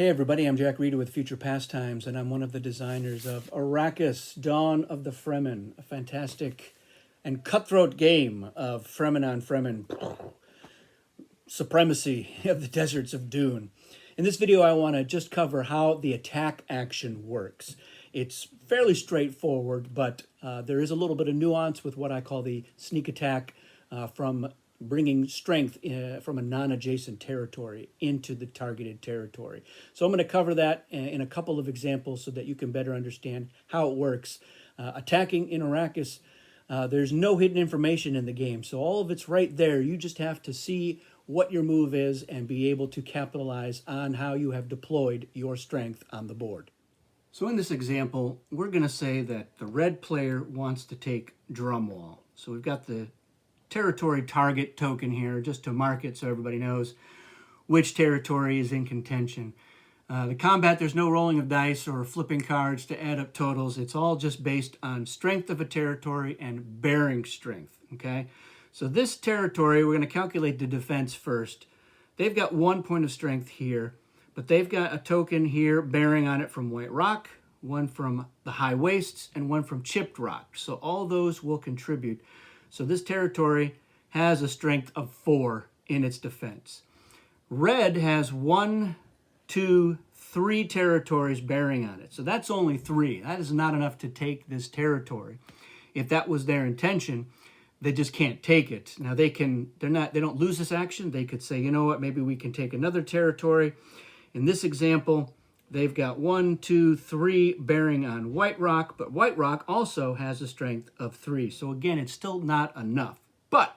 Hey everybody, I'm Jack Reeder with Future Pastimes, and I'm one of the designers of Arrakis, Dawn of the Fremen, a fantastic and cutthroat game of Fremen on Fremen supremacy of the deserts of Dune. In this video, I want to just cover how the attack action works. It's fairly straightforward, but there is a little bit of nuance with what I call the sneak attack from bringing strength from a non-adjacent territory into the targeted territory. So I'm going to cover that in a couple of examples so that you can better understand how it works. Attacking in Arrakis, there's no hidden information in the game, so all of it's right there. You just have to see what your move is and be able to capitalize on how you have deployed your strength on the board. So in this example, we're going to say that the red player wants to take Drumwall. So we've got the territory target token here just to mark it so everybody knows which territory is in contention. The combat, there's no rolling of dice or flipping cards to add up totals. It's all just based on strength of a territory and bearing strength, okay? So this territory, we're going to calculate the defense first. They've got 1 point of strength here, but they've got a token here bearing on it from White Rock, one from the High Wastes, and one from Chipped Rock. So all those will contribute. So this territory has a strength of 4 in its defense. Red has 1, 2, 3 territories bearing on it. So that's only 3. That is not enough to take this territory. If that was their intention, they just can't take it. Now they don't lose this action. They could say, you know what, maybe we can take another territory. In this example, they've got 1, 2, 3 bearing on White Rock, but White Rock also has a strength of 3. So again, it's still not enough. But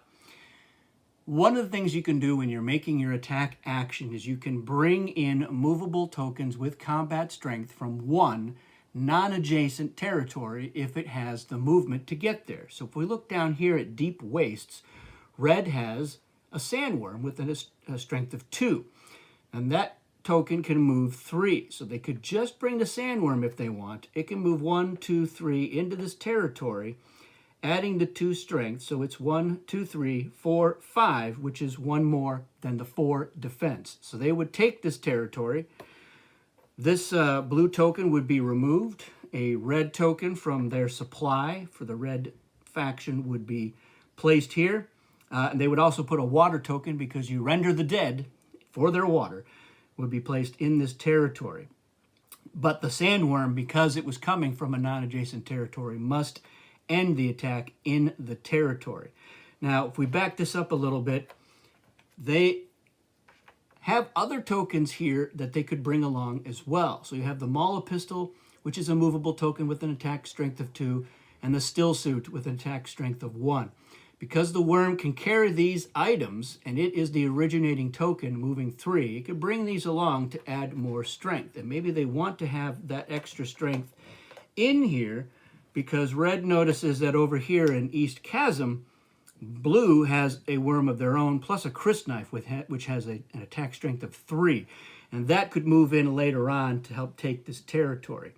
one of the things you can do when you're making your attack action is you can bring in movable tokens with combat strength from one non-adjacent territory if it has the movement to get there. So if we look down here at Deep Wastes, red has a sandworm with a strength of 2. And that token can move 3. So they could just bring the sandworm if they want. It can move 1, 2, 3 into this territory, adding the 2 strength. So it's 1, 2, 3, 4, 5, which is 1 more than the 4 defense. So they would take this territory. This blue token would be removed. A red token from their supply for the red faction would be placed here. And they would also put a water token, because you render the dead for their water, would be placed in this territory. But the sandworm, because it was coming from a non-adjacent territory, must end the attack in the territory. Now, if we back this up a little bit, they have other tokens here that they could bring along as well. So you have the Mala Pistol, which is a movable token with an attack strength of 2, and the Still Suit with an attack strength of 1. Because the worm can carry these items, and it is the originating token moving 3, it could bring these along to add more strength. And maybe they want to have that extra strength in here because red notices that over here in East Chasm, blue has a worm of their own plus a Cryst Knife which has an attack strength of 3. And that could move in later on to help take this territory.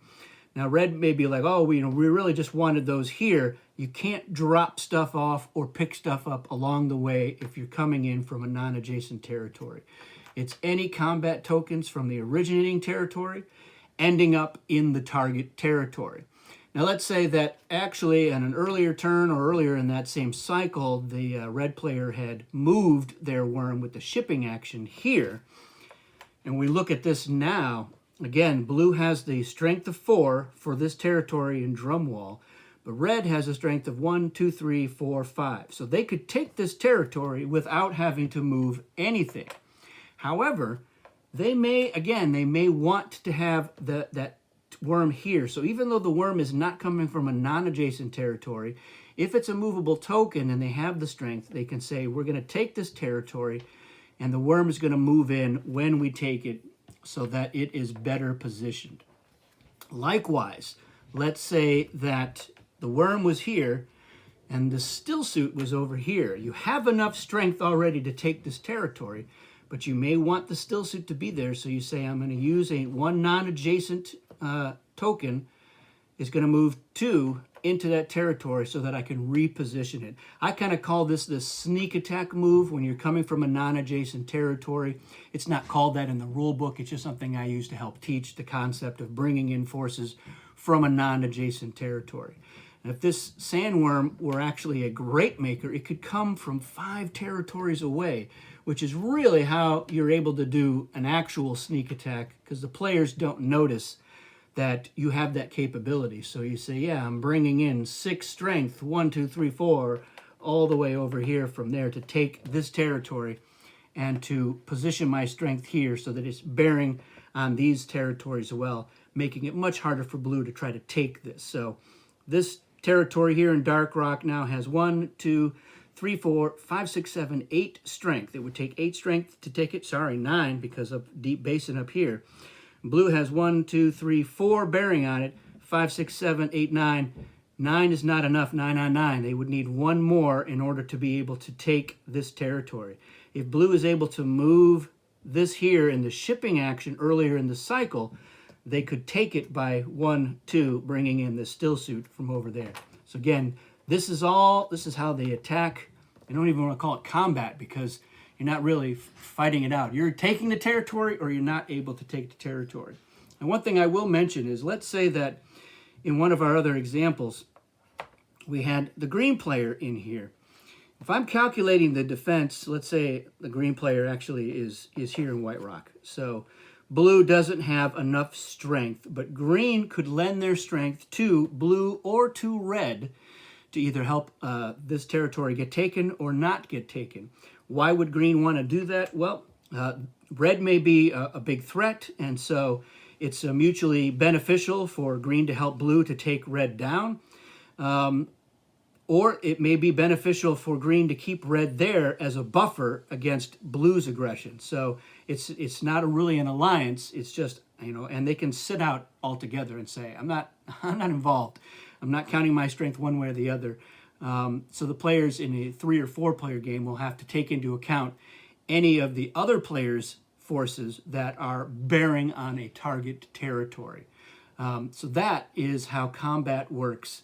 Now, red may be like, oh, we really just wanted those here. You can't drop stuff off or pick stuff up along the way if you're coming in from a non-adjacent territory. It's any combat tokens from the originating territory ending up in the target territory. Now, let's say that actually on an earlier turn or earlier in that same cycle, the red player had moved their worm with the shipping action here. And we look at this now. Again, blue has the strength of 4 for this territory in Drumwall, but red has a strength of 1, 2, 3, 4, 5. So they could take this territory without having to move anything. However, they may want to have that worm here. So even though the worm is not coming from a non-adjacent territory, if it's a movable token and they have the strength, they can say, we're going to take this territory and the worm is going to move in when we take it, so that it is better positioned. Likewise, let's say that the worm was here and the Still Suit was over here. You have enough strength already to take this territory, but you may want the Still Suit to be there, so you say, I'm going to use one non-adjacent token is going to move 2 into that territory so that I can reposition it. I kind of call this the sneak attack move when you're coming from a non-adjacent territory. It's not called that in the rule book. It's just something I use to help teach the concept of bringing in forces from a non-adjacent territory. And if this sandworm were actually a great maker, it could come from 5 territories away, which is really how you're able to do an actual sneak attack, because the players don't notice that you have that capability. So you say, yeah, I'm bringing in 6 strength, 1, 2, 3, 4, all the way over here from there to take this territory and to position my strength here so that it's bearing on these territories as well, making it much harder for blue to try to take this. So this territory here in Dark Rock now has 1, 2, 3, 4, 5, 6, 7, 8 strength. It would take 8 strength to take it. Sorry, 9 because of Deep Basin up here. Blue has 1, 2, 3, 4 bearing on it. 5, 6, 7, 8, 9. 9 is not enough, 9 on 9. They would need 1 more in order to be able to take this territory. If blue is able to move this here in the shipping action earlier in the cycle, they could take it by 1, 2, bringing in the still suit from over there. So again, this is how they attack. I don't even want to call it combat because you're not really fighting it out. You're taking the territory or you're not able to take the territory. And one thing I will mention is, let's say that in one of our other examples, we had the green player in here. If I'm calculating the defense, let's say the green player actually is here in White Rock. So blue doesn't have enough strength, but green could lend their strength to blue or to red to either help this territory get taken or not get taken. Why would green want to do that? Well, red may be a big threat, and so it's mutually beneficial for green to help blue to take red down. Or it may be beneficial for green to keep red there as a buffer against blue's aggression. So it's not really an alliance. It's just, and they can sit out altogether and say, I'm not involved. I'm not counting my strength one way or the other. So the players in a 3 or 4 player game will have to take into account any of the other players' forces that are bearing on a target territory. So that is how combat works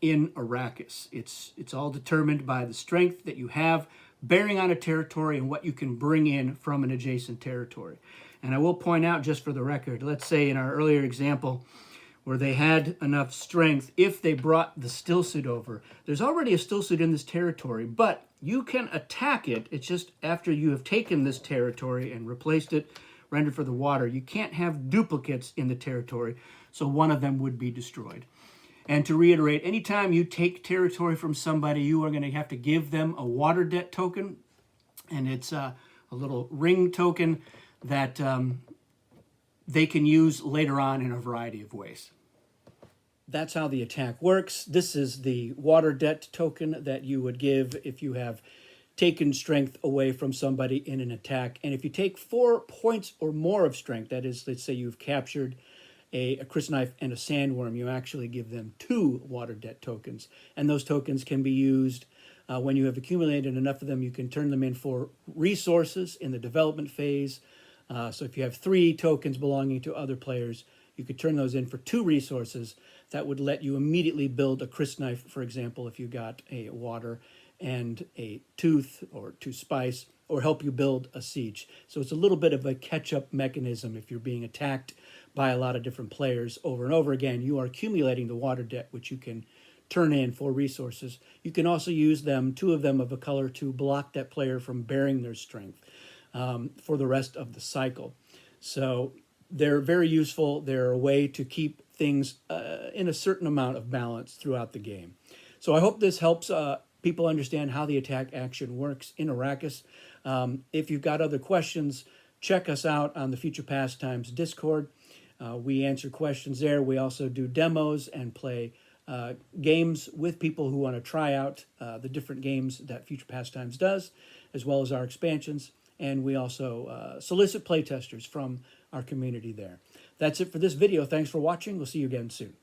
in Arrakis. It's all determined by the strength that you have bearing on a territory and what you can bring in from an adjacent territory. And I will point out, just for the record, let's say in our earlier example where they had enough strength, if they brought the still suit over, there's already a still suit in this territory, but you can attack it. It's just after you have taken this territory and replaced it, rendered for the water, you can't have duplicates in the territory, so one of them would be destroyed. And to reiterate, anytime you take territory from somebody, you are going to have to give them a water debt token, and it's a little ring token that they can use later on in a variety of ways. That's how the attack works. This is the water debt token that you would give if you have taken strength away from somebody in an attack. And if you take 4 points or more of strength, that is, let's say you've captured a crysknife and a sandworm, you actually give them 2 water debt tokens. And those tokens can be used when you have accumulated enough of them. You can turn them in for resources in the development phase. So if you have 3 tokens belonging to other players, you could turn those in for 2 resources. That would let you immediately build a crysknife, for example, if you got a water and a tooth or 2 spice, or help you build a siege. So it's a little bit of a catch-up mechanism. If you're being attacked by a lot of different players over and over again, you are accumulating the water debt, which you can turn in for resources. You can also use them, 2 of them of a color, to block that player from bearing their strength for the rest of the cycle. So they're very useful. They're a way to keep things in a certain amount of balance throughout the game. So I hope this helps people understand how the attack action works in Arrakis. If you've got other questions, check us out on the Future Pastimes Discord. We answer questions there. We also do demos and play games with people who want to try out the different games that Future Pastimes does, as well as our expansions. And we also solicit playtesters from our community there. That's it for this video. Thanks for watching. We'll see you again soon.